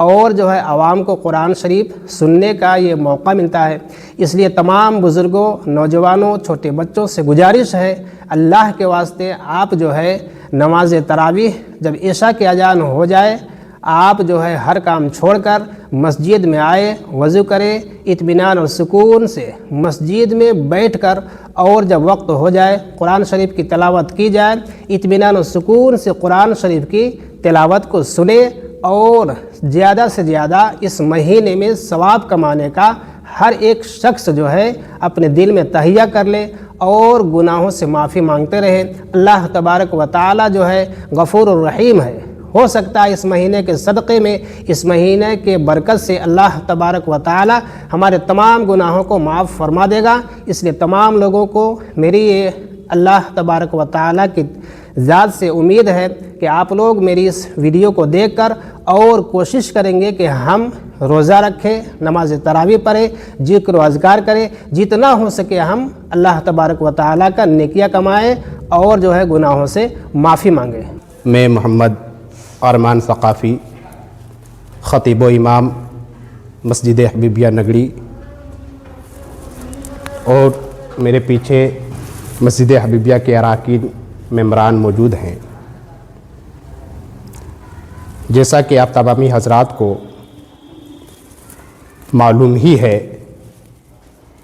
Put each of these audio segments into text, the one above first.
اور جو ہے عوام کو قرآن شریف سننے کا یہ موقع ملتا ہے۔ اس لیے تمام بزرگوں، نوجوانوں، چھوٹے بچوں سے گزارش ہے، اللہ کے واسطے آپ جو ہے نماز تراویح جب عشاء کے اذان ہو جائے آپ جو ہے ہر کام چھوڑ کر مسجد میں آئے، وضو کرے، اطمینان اور سکون سے مسجد میں بیٹھ کر، اور جب وقت ہو جائے قرآن شریف کی تلاوت کی جائے، اطمینان اور سکون سے قرآن شریف کی تلاوت کو سنے، اور زیادہ سے زیادہ اس مہینے میں ثواب کمانے کا ہر ایک شخص جو ہے اپنے دل میں تہیہ کر لے اور گناہوں سے معافی مانگتے رہے۔ اللہ تبارک و تعالی جو ہے غفور الرحیم ہے، ہو سکتا ہے اس مہینے کے صدقے میں، اس مہینے کے برکت سے اللہ تبارک و تعالی ہمارے تمام گناہوں کو معاف فرما دے گا۔ اس لیے تمام لوگوں کو میری یہ اللہ تبارک و تعالی کی ذات سے امید ہے کہ آپ لوگ میری اس ویڈیو کو دیکھ کر اور کوشش کریں گے کہ ہم روزہ رکھیں، نماز تراویح پڑھیں، ذکر و اذکار کریں، جتنا ہو سکے ہم اللہ تبارک و تعالی کا نیکیاں کمائیں اور جو ہے گناہوں سے معافی مانگیں۔ میں محمد ارمان ثقافی، خطیب و امام مسجد حبیبیہ نگڑی، اور میرے پیچھے مسجد حبیبیہ کے اراکین ممبران موجود ہیں۔ جیسا کہ آپ تمامی حضرات کو معلوم ہی ہے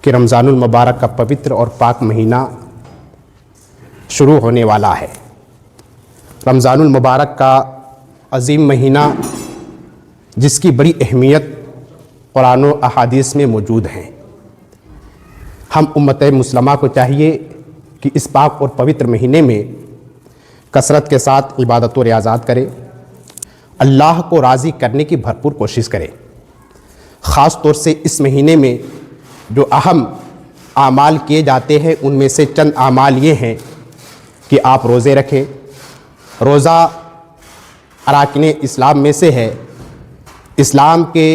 کہ رمضان المبارک کا پوتر اور پاک مہینہ شروع ہونے والا ہے۔ رمضان المبارک کا عظیم مہینہ جس کی بڑی اہمیت قرآن و احادیث میں موجود ہیں، ہم امت مسلمہ کو چاہیے کہ اس پاک اور پوتر مہینے میں کثرت کے ساتھ عبادت و ریاضات کرے، اللہ کو راضی کرنے کی بھرپور کوشش کرے۔ خاص طور سے اس مہینے میں جو اہم اعمال کیے جاتے ہیں ان میں سے چند اعمال یہ ہیں کہ آپ روزے رکھیں۔ روزہ اراکین اسلام میں سے ہے، اسلام کے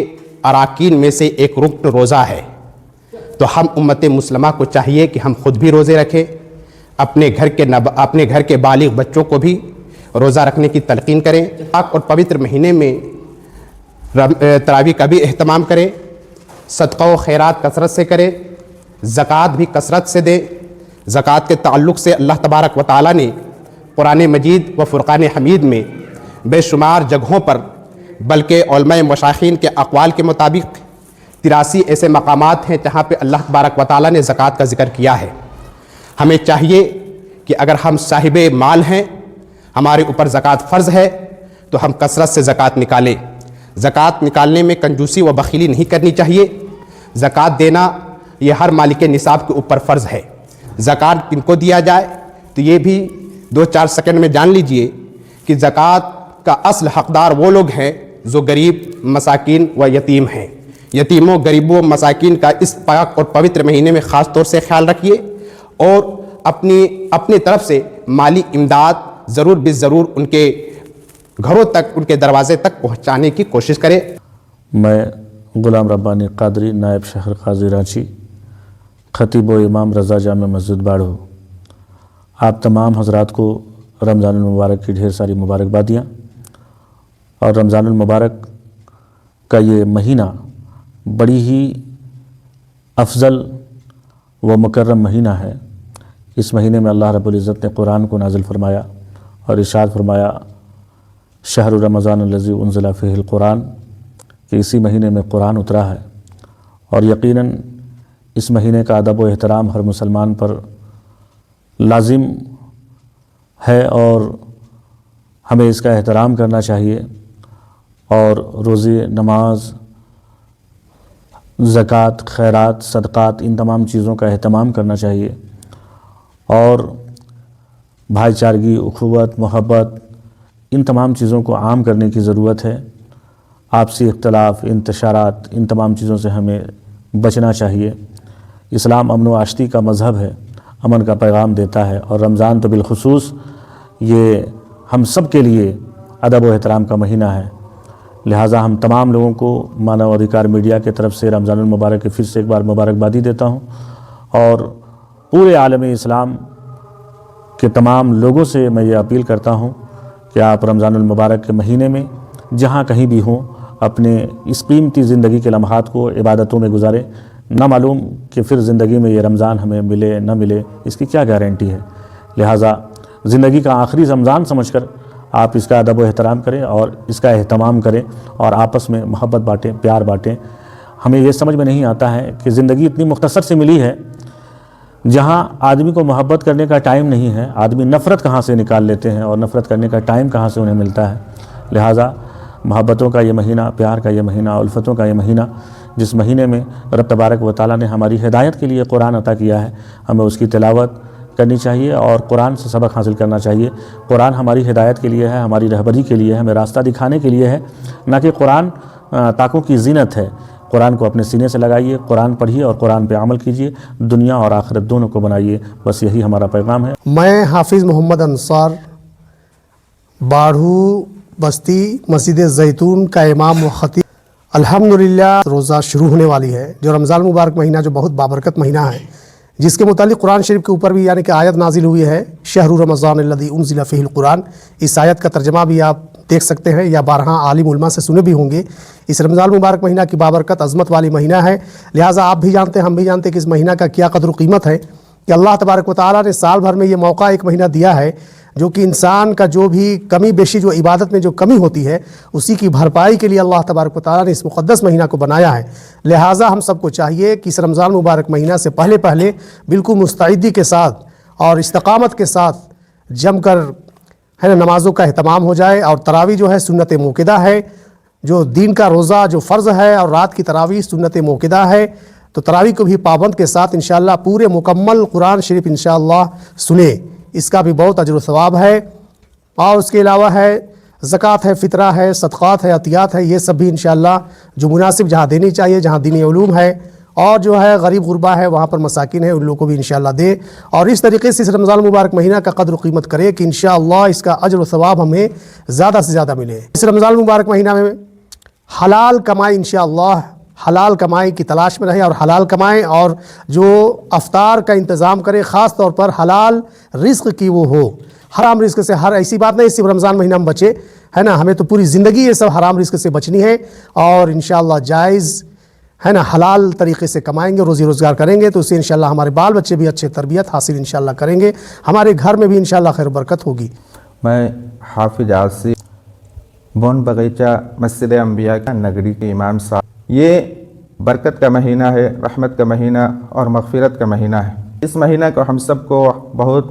اراکین میں سے ایک رکن روزہ ہے، تو ہم امت مسلمہ کو چاہیے کہ ہم خود بھی روزے رکھیں، اپنے گھر کے بالغ بچوں کو بھی روزہ رکھنے کی تلقین کریں، پاک اور پوتر مہینے میں تراویح کا بھی اہتمام کریں، صدقہ و خیرات کثرت سے کریں، زکوٰۃ بھی کثرت سے دیں۔ زکوٰۃ کے تعلق سے اللہ تبارک و تعالیٰ نے قرآن مجید و فرقان حمید میں بے شمار جگہوں پر، بلکہ علماء مشائخین کے اقوال کے مطابق 83 ایسے مقامات ہیں جہاں پہ اللہ تبارک و تعالیٰ نے زکوٰۃ کا ذکر کیا ہے۔ ہمیں چاہیے کہ اگر ہم صاحب مال ہیں، ہمارے اوپر زکوٰۃ فرض ہے، تو ہم کثرت سے زکوٰۃ نکالیں۔ زکوٰۃ نکالنے میں کنجوسی و بخیلی نہیں کرنی چاہیے۔ زکوٰۃ دینا یہ ہر مالک نصاب کے اوپر فرض ہے۔ زکوٰۃ کن کو دیا جائے تو یہ بھی 2-4 سیکنڈ میں جان لیجئے کہ زکوٰۃ کا اصل حقدار وہ لوگ ہیں جو غریب، مساکین و یتیم ہیں۔ یتیموں، غریبوں، مساکین کا اس پاک اور پوتر مہینے میں خاص طور سے خیال رکھیے، اور اپنی طرف سے مالی امداد ضرور بالضرور ان کے گھروں تک، ان کے دروازے تک پہنچانے کی کوشش کرے۔ میں غلام ربانی قادری، نائب شہر قاضی رانچی، خطیب و امام رضا جامع مسجد باڑھو، آپ تمام حضرات کو رمضان المبارک کی ڈھیر ساری مبارکبادیاں۔ اور رمضان المبارک کا یہ مہینہ بڑی ہی افضل و مکرم مہینہ ہے۔ اس مہینے میں اللہ رب العزت نے قرآن کو نازل فرمایا اور ارشاد فرمایا شہر رمضان الذی انزل فیہ القرآن، کہ اسی مہینے میں قرآن اترا ہے، اور یقیناً اس مہینے کا ادب و احترام ہر مسلمان پر لازم ہے، اور ہمیں اس کا احترام کرنا چاہیے، اور روزے، نماز، زکوٰۃ، خیرات، صدقات، ان تمام چیزوں کا اہتمام کرنا چاہیے، اور بھائی چارگی، اخوت، محبت، ان تمام چیزوں کو عام کرنے کی ضرورت ہے۔ آپسی اختلاف، انتشارات، ان تمام چیزوں سے ہمیں بچنا چاہیے۔ اسلام امن و آشتی کا مذہب ہے، امن کا پیغام دیتا ہے، اور رمضان تو بالخصوص یہ ہم سب کے لیے ادب و احترام کا مہینہ ہے۔ لہٰذا ہم تمام لوگوں کو مانو ادھیکار میڈیا کی طرف سے رمضان المبارک کی پھر سے ایک بار مبارکبادی دیتا ہوں، اور پورے عالم اسلام کے تمام لوگوں سے میں یہ اپیل کرتا ہوں کہ آپ رمضان المبارک کے مہینے میں جہاں کہیں بھی ہوں، اپنے اس قیمتی زندگی کے لمحات کو عبادتوں میں گزاریں. نہ معلوم کہ پھر زندگی میں یہ رمضان ہمیں ملے نہ ملے، اس کی کیا گارنٹی ہے. لہٰذا زندگی کا آخری رمضان سمجھ کر آپ اس کا ادب و احترام کریں اور اس کا اہتمام کریں اور آپس میں محبت بانٹیں، پیار بانٹیں. ہمیں یہ سمجھ میں نہیں آتا ہے کہ زندگی اتنی مختصر سے ملی ہے جہاں آدمی کو محبت کرنے کا ٹائم نہیں ہے. آدمی نفرت کہاں سے نکال لیتے ہیں اور نفرت کرنے کا ٹائم کہاں سے انہیں ملتا ہے. لہٰذا محبتوں کا یہ مہینہ، پیار کا یہ مہینہ، الفتوں کا یہ مہینہ، جس مہینے میں رب تبارک و تعالیٰ نے ہماری ہدایت کے لیے قرآن عطا کیا ہے، ہمیں اس کی تلاوت کرنی چاہیے اور قرآن سے سبق حاصل کرنا چاہیے. قرآن ہماری ہدایت کے لیے ہے، ہماری رہبری کے لیے ہے، ہمیں راستہ دکھانے کے لیے ہے، نہ کہ قرآن طاقوں کی زینت ہے. قرآن کو اپنے سینے سے لگائیے، قرآن پڑھیے اور قرآن پہ عمل کیجیے، دنیا اور آخرت دونوں کو بنائیے. بس یہی ہمارا پیغام ہے. میں حافظ محمد انصار باڑھو بستی مسجد زیتون کا امام و خطیب. الحمدللہ روزہ شروع ہونے والی ہے، جو رمضان المبارک مہینہ جو بہت بابرکت مہینہ ہے، جس کے متعلق قرآن شریف کے اوپر بھی یعنی کہ آیت نازل ہوئی ہے، شہر رمضان الذی انزل فیہ القرآن. اس آیت کا ترجمہ بھی آپ دیکھ سکتے ہیں یا بارہا عالم علماء سے سنے بھی ہوں گے. اس رمضان المبارک مہینہ کی بابرکت عظمت والی مہینہ ہے. لہٰذا آپ بھی جانتے ہیں، ہم بھی جانتے ہیں کہ اس مہینہ کا کیا قدر و قیمت ہے، کہ اللہ تبارک و تعالیٰ نے سال بھر میں یہ موقع ایک مہینہ دیا ہے جو کہ انسان کا جو بھی کمی بیشی، جو عبادت میں جو کمی ہوتی ہے، اسی کی بھرپائی کے لیے اللہ تبارک و تعالیٰ نے اس مقدس مہینہ کو بنایا ہے. لہٰذا ہم سب کو چاہیے کہ اس رمضان مبارک مہینہ سے پہلے بالکل مستعدی کے ساتھ اور استقامت کے ساتھ جم کر ہے نا نمازوں کا اہتمام ہو جائے. اور تراویح جو ہے سنت موقدہ ہے، جو دین کا روزہ جو فرض ہے اور رات کی تراویح سنت موقدہ ہے، تو تراویح کو بھی پابند کے ساتھ انشاءاللہ پورے مکمل قرآن شریف انشاءاللہ سنیں. اس کا بھی بہت اجر و ثواب ہے. اور اس کے علاوہ ہے زکوٰۃ ہے، فطرہ ہے، صدقات ہے، عطیات ہے، یہ سب بھی انشاءاللہ جو مناسب جہاں دینی چاہیے، جہاں دینی علوم ہے اور جو ہے غریب غربا ہے وہاں پر مساکین ہے، ان لوگوں کو بھی انشاءاللہ دے. اور اس طریقے سے اس رمضان المبارک مہینہ کا قدر و قیمت کرے کہ انشاءاللہ اس کا اجر و ثواب ہمیں زیادہ سے زیادہ ملے. اس رمضان المبارک مہینہ میں حلال کمائی انشاءاللہ حلال کمائی کی تلاش میں رہے اور حلال کمائیں، اور جو افطار کا انتظام کرے، خاص طور پر حلال رزق کی وہ ہو. حرام رزق سے ہر ایسی بات نہیں صرف رمضان مہینہ میں بچے، ہے نا، ہمیں تو پوری زندگی یہ سب حرام رزق سے بچنی ہے. اور انشاءاللہ جائز ہے نا حلال طریقے سے کمائیں گے، روزی روزگار کریں گے، تو اس سے انشاءاللہ ہمارے بال بچے بھی اچھے تربیت حاصل انشاءاللہ کریں گے، ہمارے گھر میں بھی انشاءاللہ خیر و برکت ہوگی. میں حافظ عاصی بون بغیچہ مسجد انبیاء کا نگری کے امام صاحب. یہ برکت کا مہینہ ہے، رحمت کا مہینہ اور مغفرت کا مہینہ ہے. اس مہینہ کو ہم سب کو بہت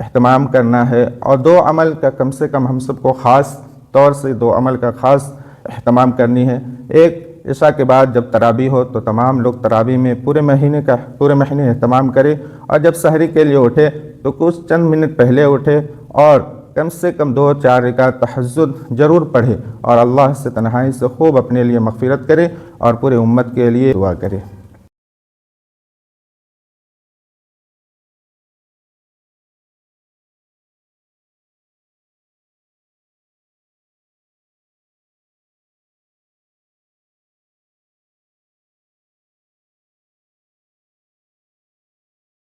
اہتمام کرنا ہے اور دو عمل کا کم سے کم ہم سب کو خاص طور سے دو عمل کا خاص اہتمام کرنی ہے. ایک، عشاء کے بعد جب تراویح ہو تو تمام لوگ تراویح میں پورے مہینے اہتمام کرے، اور جب سحری کے لیے اٹھے تو کچھ چند منٹ پہلے اٹھے اور کم سے کم 2-4 رکعت تہجد ضرور پڑھے اور اللہ سے تنہائی سے خوب اپنے لیے مغفرت کرے اور پورے امت کے لیے دعا کرے.